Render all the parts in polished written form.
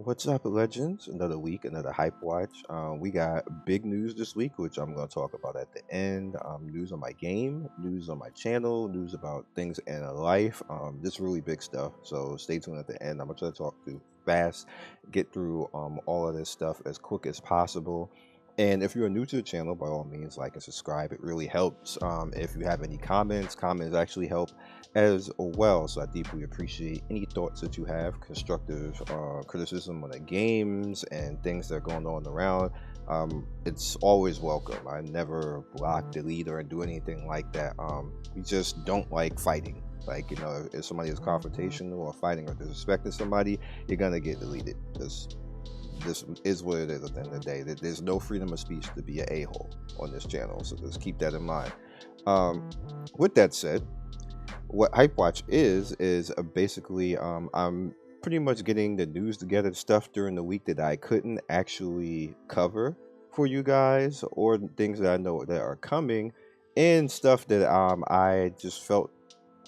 What's up, legends? Another week, another hype watch. We got big news this week, which I'm going to talk about at the end. News on my game, news on my channel, news about things in life. Just really big stuff. So stay tuned at the end. I'm going to try to talk through fast, get through all of this stuff as quick as possible. And if you're new to the channel, by all means, like and subscribe. It really helps. If you have any comments actually help as well. So I deeply appreciate any thoughts that you have, constructive criticism on the games and things that are going on around. It's always welcome. I never block, delete, or do anything like that. We just don't like fighting. Like, if somebody is confrontational or fighting or disrespecting somebody, you're gonna get deleted. This is what it is at the end of the day. There's no freedom of speech to be an a-hole on this channel, so just keep that in mind. With that said, what HypeWatch is basically I'm pretty much getting the news together, stuff during the week that I couldn't actually cover for you guys, or things that I know that are coming, and stuff that I just felt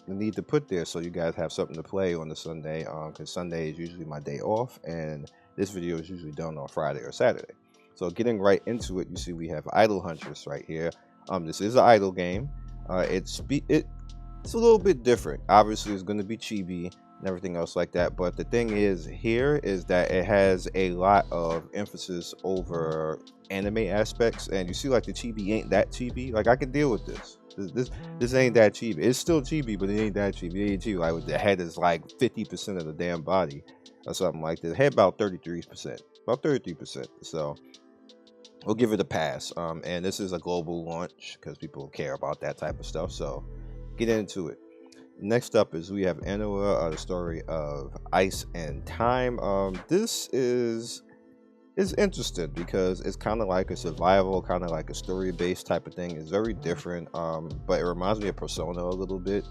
the need to put there so you guys have something to play on the Sunday, because Sunday is usually my day off, and this video is usually done on Friday or Saturday. So getting right into it, you see we have Idle Huntress right here. This is an idle game. It's a little bit different. Obviously, it's going to be chibi and everything else like that. But the thing is here is that it has a lot of emphasis over anime aspects. And you see, like, the chibi ain't that chibi. Like, I can deal with this. This ain't that chibi. It's still chibi, but it ain't that chibi. It ain't chibi. Like, the head is like 50% of the damn body or something like that. Head about 33%. About 33%. So we'll give it a pass. And this is a global launch because people care about that type of stuff. So get into it. Next up is we have Anua, the story of Ice and Time. This is interesting because it's kind of like a survival, kind of like a story-based type of thing. It's very different, but it reminds me of Persona a little bit.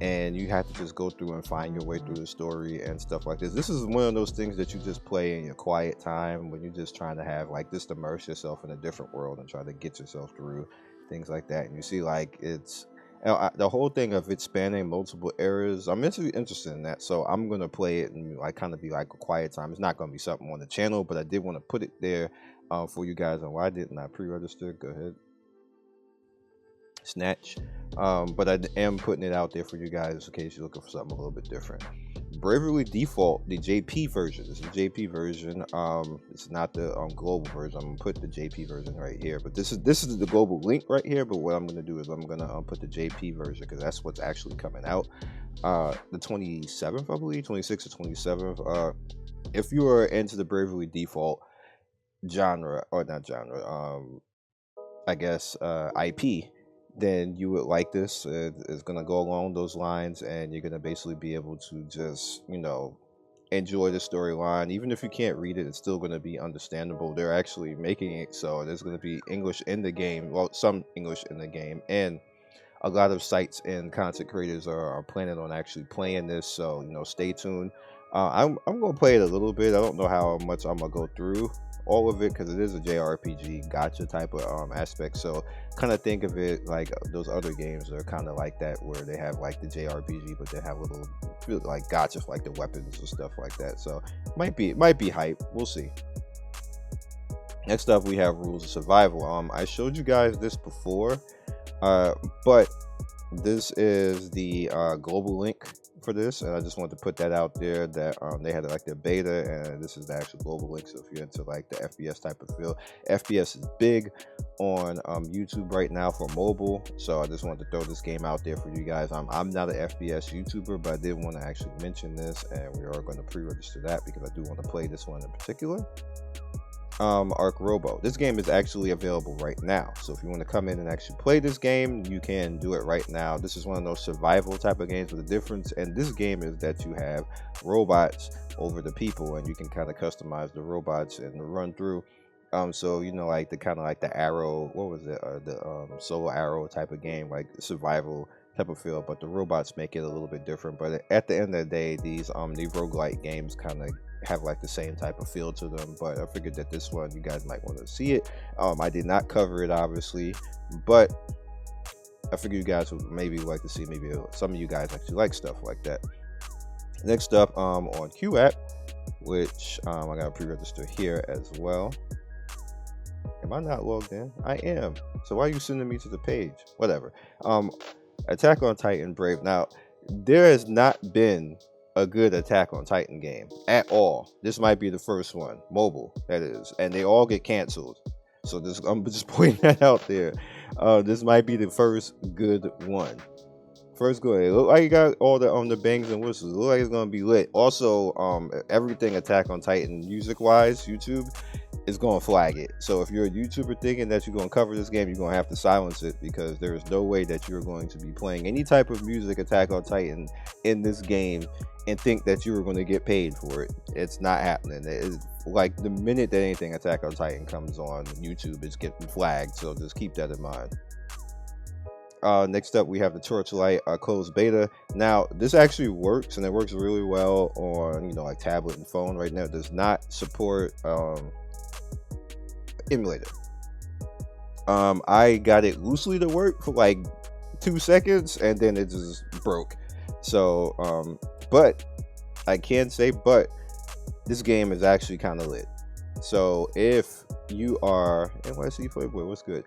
And you have to just go through and find your way through the story and stuff like this. This is one of those things that you just play in your quiet time when you're just trying to have, like, just immerse yourself in a different world and try to get yourself through things like that. And you see, like, it's the whole thing of it spanning multiple eras. I'm interested in that, so I'm gonna play it and like kind of be like a quiet time. It's not gonna be something on the channel, but I did want to put it there for you guys. And why didn't I pre-register? Go ahead, snatch. But I am putting it out there for you guys in case you're looking for something a little bit different. Bravely Default, the JP version. This is the JP version. It's not the global version. I'm gonna put the JP version right here. But this is the global link right here. But what I'm gonna do is I'm gonna put the JP version because that's what's actually coming out. The 27th, I believe, 26th or 27th. If you are into the Bravely Default genre, or not genre, I guess IP, then you would like this. It's going to go along those lines, and you're going to basically be able to just, enjoy the storyline. Even if you can't read it, it's still going to be understandable. They're actually making it so there's going to be English in the game, well, some English in the game, and a lot of sites and content creators are planning on actually playing this, so stay tuned. I'm gonna play it a little bit. I don't know how much I'm gonna go through all of it because it is a JRPG gacha type of aspect. So kind of think of it like those other games that are kind of like that, where they have like the JRPG, but they have little like gacha, like the weapons and stuff like that. So might be hype. We'll see. Next up, we have Rules of Survival. I showed you guys this before, but this is the global link for this, and I just wanted to put that out there that they had like the beta, and this is the actual global link. So if you're into like the FPS type of feel, FPS is big on YouTube right now for mobile, so I just wanted to throw this game out there for you guys. I'm not an FPS YouTuber, but I did want to actually mention this, and we are going to pre-register that because I do want to play this one in particular. Robo. This game is actually available right now, so if you want to come in and actually play this game, you can do it right now. This is one of those survival type of games, with the difference in this game is that you have robots over the people, and you can kind of customize the robots and run through. So like the kind of like the arrow, what was it, the solo arrow type of game, like survival type of feel, but the robots make it a little bit different. But at the end of the day, these roguelike games kind of have like the same type of feel to them. But I figured that this one you guys might want to see it. I did not cover it obviously, but I figured you guys would maybe like to see, maybe some of you guys actually like stuff like that. Next up, on Q app, which I gotta pre-register here as well. Am I not logged in? I am. So why are you sending me to the page? Whatever. Attack on Titan Brave. Now, there has not been a good Attack on Titan game at all. This might be the first one, mobile, that is, and they all get canceled. So I'm just pointing that out there. This might be the first good one. First good. It look like you got all the bangs and whistles. It look like it's gonna be lit. Also, everything Attack on Titan music wise, YouTube is gonna flag it. So if you're a YouTuber thinking that you're gonna cover this game, you're gonna have to silence it, because there is no way that you're going to be playing any type of music Attack on Titan in this game and think that you were going to get paid for it. It's not happening. It's like the minute that anything Attack on Titan comes on YouTube, it's getting flagged. So just keep that in mind. Next up, we have the Torchlight closed beta. Now, this actually works, and it works really well on like tablet and phone. Right now, it does not support emulator. I got it loosely to work for like 2 seconds, and then it just broke. So, but I can say, this game is actually kind of lit. So if you are NYC Playboy, what's good?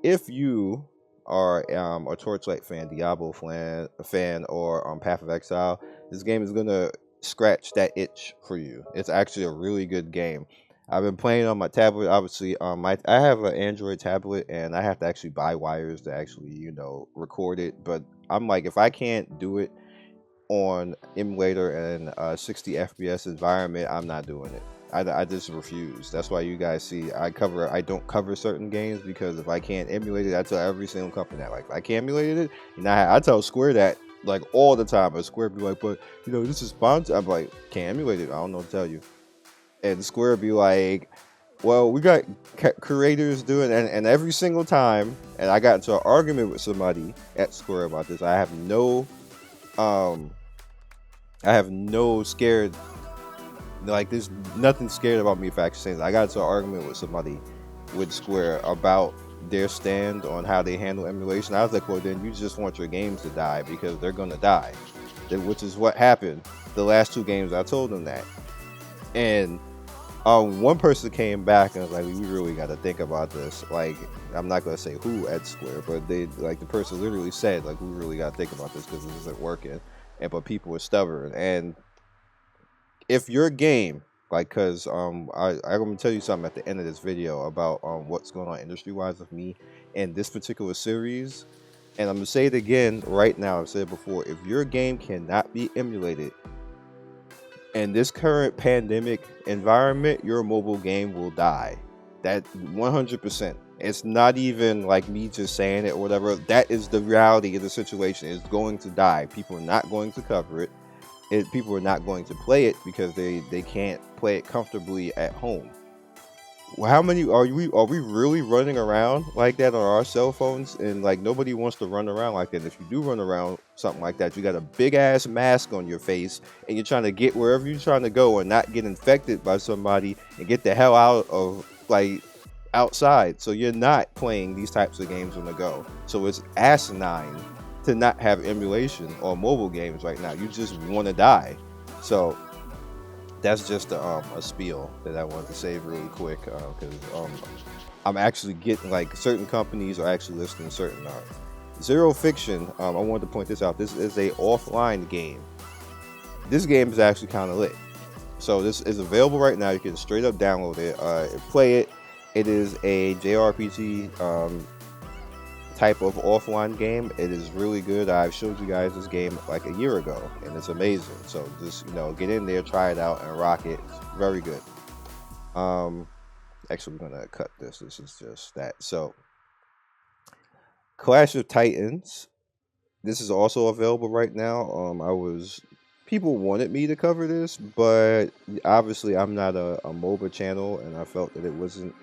If you are a Torchlight fan, Diablo fan, or Path of Exile, this game is gonna scratch that itch for you. It's actually a really good game. I've been playing on my tablet. Obviously, I have an Android tablet, and I have to actually buy wires to actually record it. But I'm like, if I can't do it on emulator and 60 FPS environment, I'm not doing it. I just refuse. That's why you guys see I don't cover certain games, because if I can't emulate it, I tell every single company that, like, if I can't emulate it, and I tell Square that like all the time. But Square be like, but this is sponsored. I'm like, can't emulate it. I don't know what to tell you. And Square be like, well, we got creators doing, and every single time, and I got into an argument with somebody at Square about this. I have no scared, like, there's nothing scared about me if I actually say that. I got into an argument with somebody with Square about their stand on how they handle emulation. I was like, well, then you just want your games to die, because they're gonna die, which is what happened the last 2 games. I told them that, and one person came back and was like, we really got to think about this. Like, I'm not going to say who at Square, but the person literally said, like, we really got to think about this, because this isn't working. But people are stubborn. And if your game, like, because I'm going to tell you something at the end of this video about what's going on industry wise with me and this particular series. And I'm going to say it again right now. I've said it before. If your game cannot be emulated in this current pandemic environment, your mobile game will die. That 100%. It's not even like me just saying it or whatever. That is the reality of the situation. It's going to die. People are not going to cover it. People are not going to play it because they can't play it comfortably at home. Well, how many are we really running around like that on our cell phones? And like, nobody wants to run around like that. If you do run around something like that, you got a big ass mask on your face, and you're trying to get wherever you're trying to go and not get infected by somebody and get the hell out of, like, outside. So you're not playing these types of games on the go. So it's asinine to not have emulation on mobile games right now. You just want to die. So that's just a spiel that I wanted to say really quick, because I'm actually getting, like, certain companies are actually listing certain Zero Fiction. I wanted to point this out. This is a offline game. This game is actually kind of lit. So this is available right now. You can straight up download it, play it. It is a JRPG type of offline game. It is really good. I showed you guys this game like a year ago, and it's amazing. So just get in there, try it out, and rock it. It's very good. Actually, we're gonna cut this. This is just that. So Clash of Titans. This is also available right now. People wanted me to cover this, but obviously I'm not a MOBA channel, and I felt that it wasn't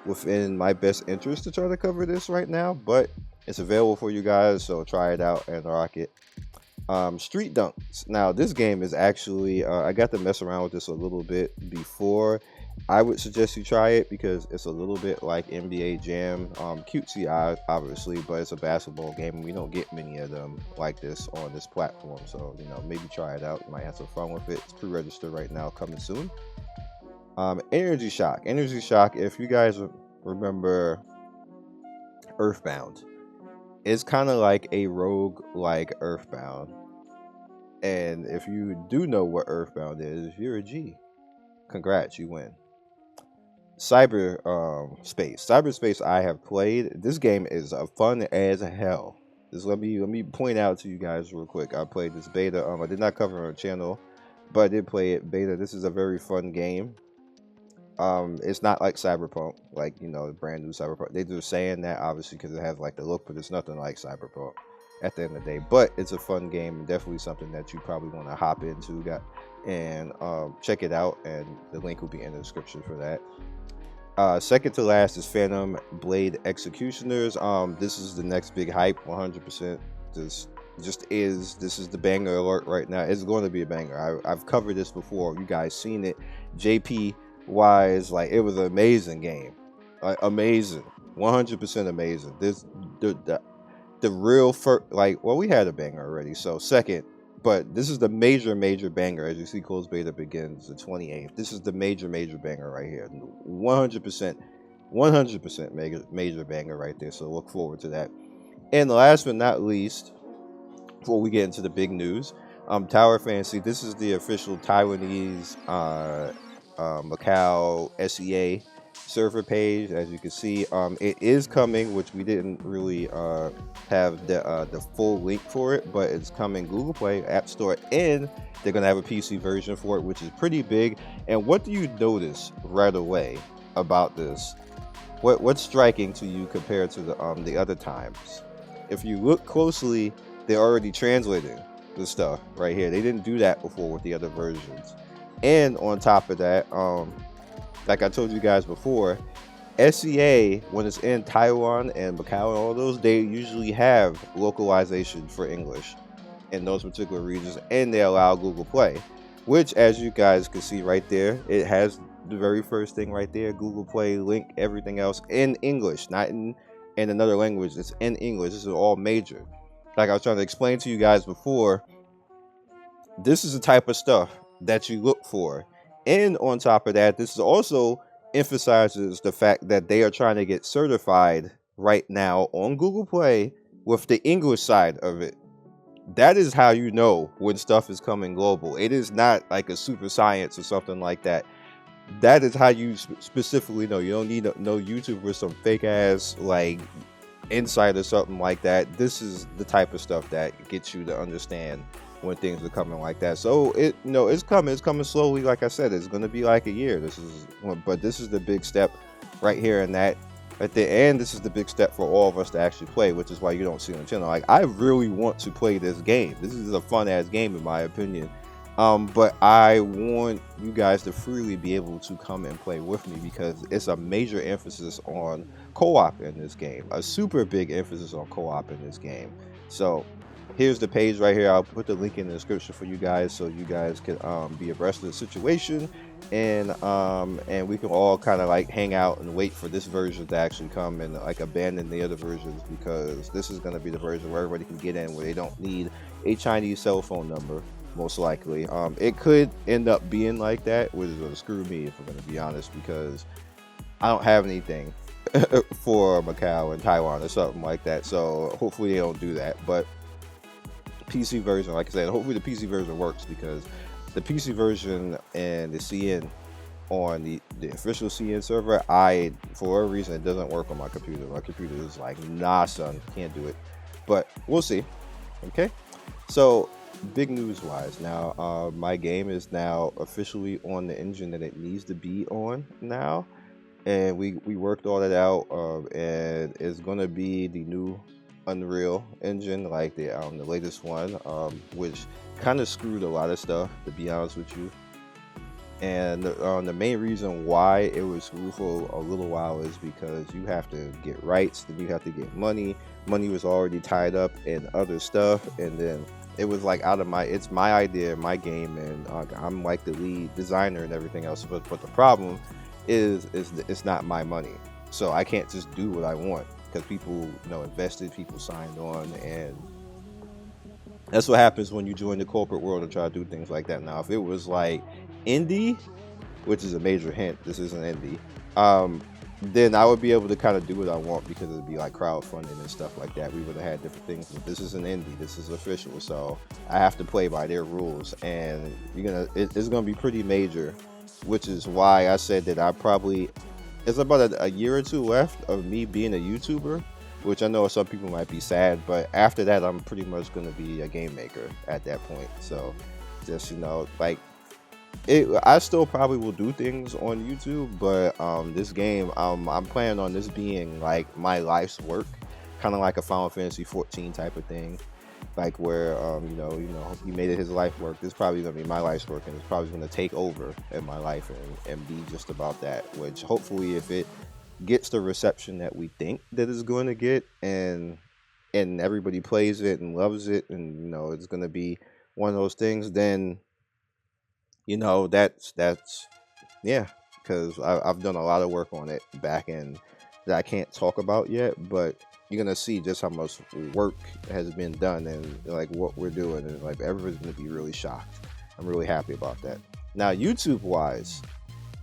within my best interest to try to cover this right now, but it's available for you guys, so try it out and rock it. Street Dunks. Now, this game is actually I got to mess around with this a little bit before, I would suggest you try it because it's a little bit like NBA Jam, cutesy obviously, but it's a basketball game. We don't get many of them like this on this platform, so maybe try it out. You might have some fun with it. It's pre-registered right now, coming soon. Energy Shock. Energy Shock. If you guys remember Earthbound, it's kind of like a rogue like Earthbound. And if you do know what Earthbound is, you're a G. Congrats, you win. Cyberspace I have played. This game is fun as hell. Just let me point out to you guys real quick. I played this beta. I did not cover it on the channel, but I did play it beta. This is a very fun game. It's not like Cyberpunk, like brand new Cyberpunk. They're just saying that obviously because it has like the look, but it's nothing like Cyberpunk at the end of the day. But it's a fun game and definitely something that you probably want to hop into and check it out. And the link will be in the description for that. Second to last is Phantom Blade Executioners. This is the next big hype. 100%. This is the banger alert right now. It's going to be a banger. I've covered this before. You guys seen it. JP wise, like, it was an amazing game. Amazing. 100% amazing. The real first, like, well, we had a banger already, so second, but this is the major banger. As you see, closed beta begins the 28th. This is the major banger right here. 100% major banger right there, so look forward to that. And last but not least, before we get into the big news, Tower Fantasy. This is the official Taiwanese Macau SEA server page. As you can see, it is coming, which we didn't really have the full link for it, but it's coming Google Play, App Store, and they're gonna have a PC version for it, which is pretty big. And what do you notice right away about this? What's striking to you compared to the other times? If you look closely, they're already translating the stuff right here. They didn't do that before with the other versions. And on top of that, like I told you guys before, SEA, when it's in Taiwan and Macau and all those, they usually have localization for English in those particular regions, and they allow Google Play, which, as you guys can see right there, it has the very first thing right there, Google Play link, everything else in English, not in another language. It's in English. This is all major. Like I was trying to explain to you guys before, this is the type of stuff that you look for. And on top of that, this is also emphasizes the fact that they are trying to get certified right now on Google Play with the English side of it. That is how you know when stuff is coming global. It is not like a super science or something like that. That is how you specifically know. You don't need no YouTube with some fake ass like insight or something like that. This is the type of stuff that gets you to understand when things are coming like that. So it's coming slowly. Like I said, it's going to be like a year. But this is the big step right here, and that at the end, this is the big step for all of us to actually play, which is why you don't see it on the channel. Like, I really want to play this game. This is a fun ass game in my opinion. But I want you guys to freely be able to come and play with me, because it's a major emphasis on co-op in this game, a super big emphasis on co-op in this game. So here's the page right here. I'll put the link in the description for you guys, so you guys can be abreast of the situation, and we can all kind of like hang out and wait for this version to actually come, and like abandon the other versions, because this is going to be the version where everybody can get in, where they don't need a Chinese cell phone number. Most likely, it could end up being like that, which is going to screw me, if I'm going to be honest, because I don't have anything for Macau and Taiwan or something like that. So hopefully they don't do that. But PC version, like I said, hopefully the PC version works, because the PC version and the CN on the official CN server, for a reason, it doesn't work on my computer. My computer is like, nah, son, can't do it. But we'll see. Okay, so big news wise now, my game is now officially on the engine that it needs to be on now, and we worked all that out, and it's going to be the new Unreal engine, like the latest one, which kind of screwed a lot of stuff, to be honest with you. And the main reason why it was screwed for a little while is because you have to get rights, then you have to get money was already tied up in other stuff, and then it was like it's my idea, my game, and I'm like the lead designer and everything else. But the problem is it's not my money. So I can't just do what I want because people, invested, people signed on, and that's what happens when you join the corporate world and try to do things like that. Now, if it was like indie, which is a major hint, this isn't indie, then I would be able to kind of do what I want because it'd be like crowdfunding and stuff like that. We would have had different things. But this is an indie. This is official, so I have to play by their rules, and it's gonna be pretty major, which is why I said that it's about a year or two left of me being a YouTuber, which I know some people might be sad, but after that, I'm pretty much gonna be a game maker at that point. So just like. I still probably will do things on YouTube, but this game, I'm planning on this being like my life's work, kind of like a Final Fantasy 14 type of thing, like where he made it his life work. This is probably gonna be my life's work, and it's probably gonna take over in my life and be just about that. Which hopefully, if it gets the reception that we think that it's going to get, and everybody plays it and loves it, and it's gonna be one of those things, then. That's yeah, because I've done a lot of work on it back end that I can't talk about yet, but you're gonna see just how much work has been done and like what we're doing, and like everyone's gonna be really shocked. I'm really happy about that. Now, YouTube wise,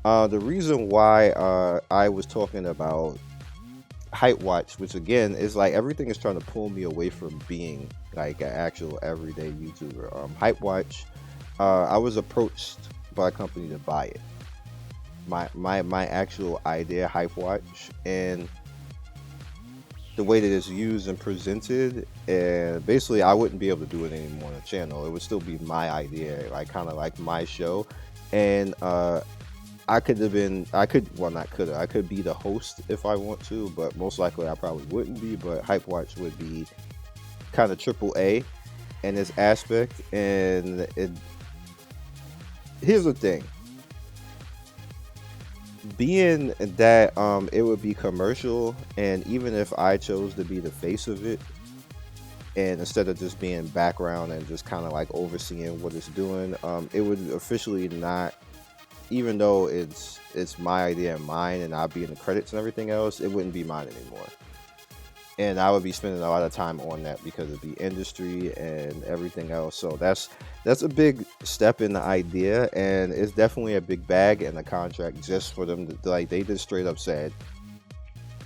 the reason why I was talking about HypeWatch, which again is like everything is trying to pull me away from being like an actual everyday YouTuber. HypeWatch. I was approached by a company to buy it. My actual idea, HypeWatch, and the way that it's used and presented, and basically I wouldn't be able to do it anymore on the channel. It would still be my idea, like kind of like my show, and I could be the host if I want to, but most likely I probably wouldn't be. But HypeWatch would be kind of AAA in this aspect, and here's the thing. Being that it would be commercial, and even if I chose to be the face of it, and instead of just being background and just kind of like overseeing what it's doing, it would officially not, even though it's my idea and mine, and I'll be in the credits and everything else, it wouldn't be mine anymore. And I would be spending a lot of time on that because of the industry and everything else. So that's a big step in the idea, and it's definitely a big bag and a contract just for them to, like, they just straight up said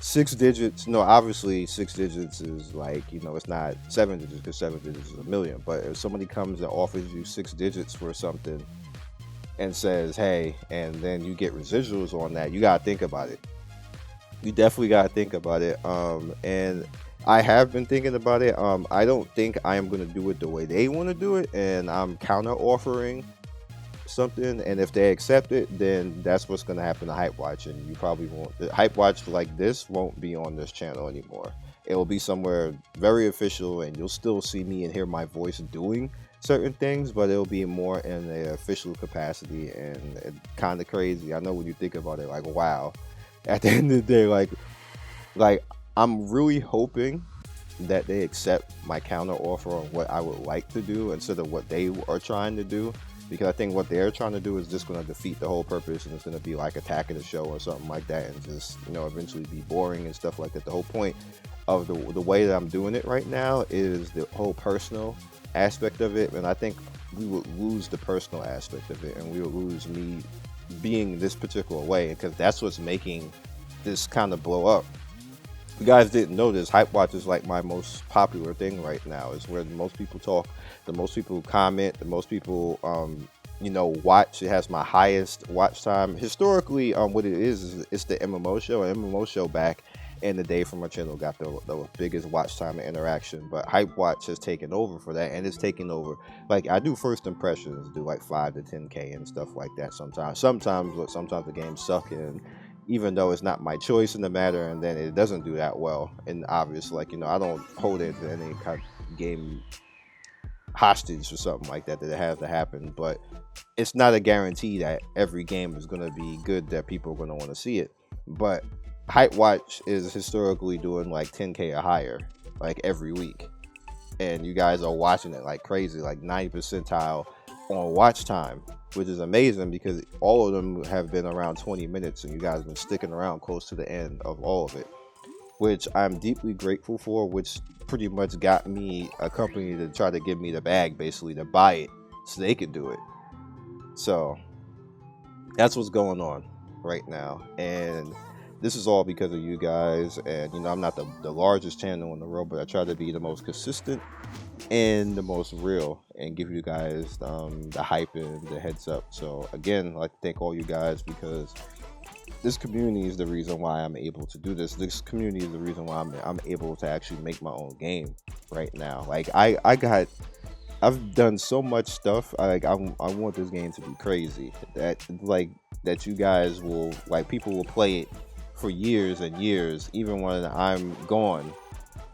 6 digits. No, obviously 6 digits is like, it's not 7 digits, because 7 digits is a million. But if somebody comes and offers you 6 digits for something and says, hey, and then you get residuals on that, you gotta think about it. You definitely gotta think about it. And I have been thinking about it. I don't think I am gonna do it the way they want to do it, and I'm counter offering something. And if they accept it, then that's what's gonna happen to HypeWatch, and you probably won't. The HypeWatch like this won't be on this channel anymore. It will be somewhere very official, and you'll still see me and hear my voice doing certain things, but it'll be more in the official capacity, and it's kind of crazy. I know when you think about it, like, wow. At the end of the day, like I'm really hoping that they accept my counter offer on what I would like to do instead of what they are trying to do, because I think what they're trying to do is just going to defeat the whole purpose, and it's going to be like attacking the show or something like that, and just eventually be boring and stuff like that. The whole point of the way that I'm doing it right now is the whole personal aspect of it, and I think we would lose the personal aspect of it, and we would lose me being this particular way, because that's what's making this kind of blow up. If you guys didn't know this, HypeWatch is like my most popular thing right now. It's where the most people talk, the most people comment, the most people watch. It has my highest watch time historically. What it is it's the MMO show. An MMO show back in the day from my channel got the biggest watch time and interaction, but HypeWatch has taken over for that, and it's taking over. Like, I do first impressions, do like 5 to 10K and stuff like that sometimes the games suck, and even though it's not my choice in the matter, and then it doesn't do that well, and obviously, like, I don't hold it to any kind of game hostage or something like that it has to happen, but it's not a guarantee that every game is going to be good, that people are going to want to see it. But HypeWatch is historically doing like 10K or higher, like every week, and you guys are watching it like crazy, like 90 percentile on watch time, which is amazing because all of them have been around 20 minutes and you guys have been sticking around close to the end of all of it, which I'm deeply grateful for, which pretty much got me a company to try to give me the bag, basically, to buy it so they could do it. So that's what's going on right now. And this is all because of you guys. And, you know, I'm not the largest channel on the road, but I try to be the most consistent and the most real and give you guys the hype and the heads up. So again, I'd like to thank all you guys because this community is the reason why I'm able to do this. This community is the reason why I'm able to actually make my own game right now. Like I've done so much stuff. I want this game to be crazy. That you guys will, like, people will play it for years and years. Even when I'm gone,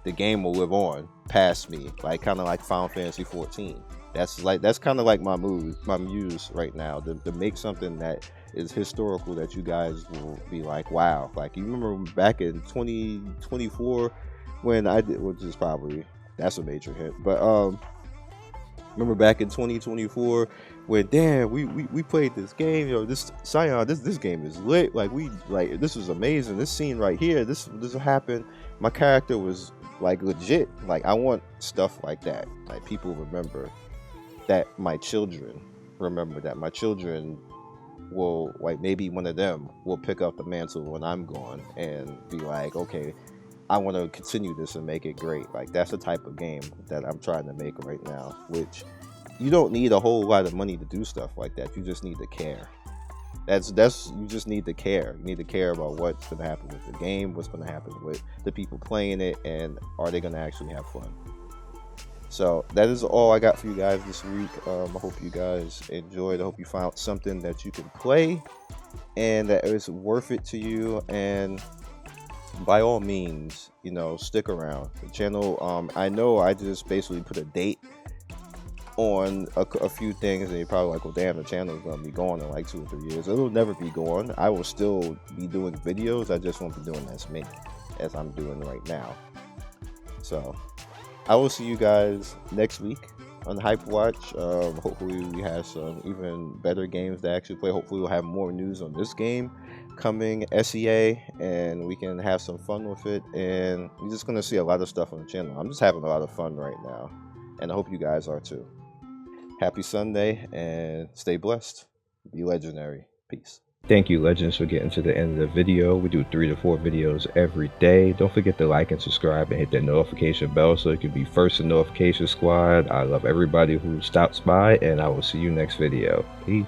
the game will live on past me. Like kind of like Final Fantasy 14. That's kind of like my muse right now, to make something that is historical that you guys will be like, wow. Like, you remember back in 2024 when I did, which is probably, that's a major hit, but remember back in 2024 when, damn, we played this game, you know, this Scion, this game is lit, like this was amazing, this scene right here, this happened, my character was like legit. Like, I want stuff like that. Like, people remember that, my children remember that, my children will, like, maybe one of them will pick up the mantle when I'm gone and be like, okay, I want to continue this and make it great. Like, that's the type of game that I'm trying to make right now, which you don't need a whole lot of money to do stuff like that. You just need to care. You just need to care. You need to care about what's going to happen with the game, what's going to happen with the people playing it, and are they going to actually have fun. So that is all I got for you guys this week. I hope you guys enjoyed. I hope you found something that you can play and that is worth it to you. And by all means, you know, stick around the channel. I know I just basically put a date on a few things, and you're probably like, well, damn, the channel is gonna be gone in like 2 or 3 years. It'll never be gone. I will still be doing videos. I just won't be doing as many as I'm doing right now. So I will see you guys next week on HypeWatch. Hopefully we have some even better games to actually play. Hopefully we'll have more news on this game coming, SEA, and we can have some fun with it. And you're just gonna see a lot of stuff on the channel. I'm just having a lot of fun right now, and I hope you guys are too. Happy Sunday and stay blessed. Be legendary. Peace. Thank you, Legends, for getting to the end of the video. We do 3 to 4 videos every day. Don't forget to like and subscribe and hit that notification bell so you can be first in notification squad. I love everybody who stops by, and I will see you next video. Peace.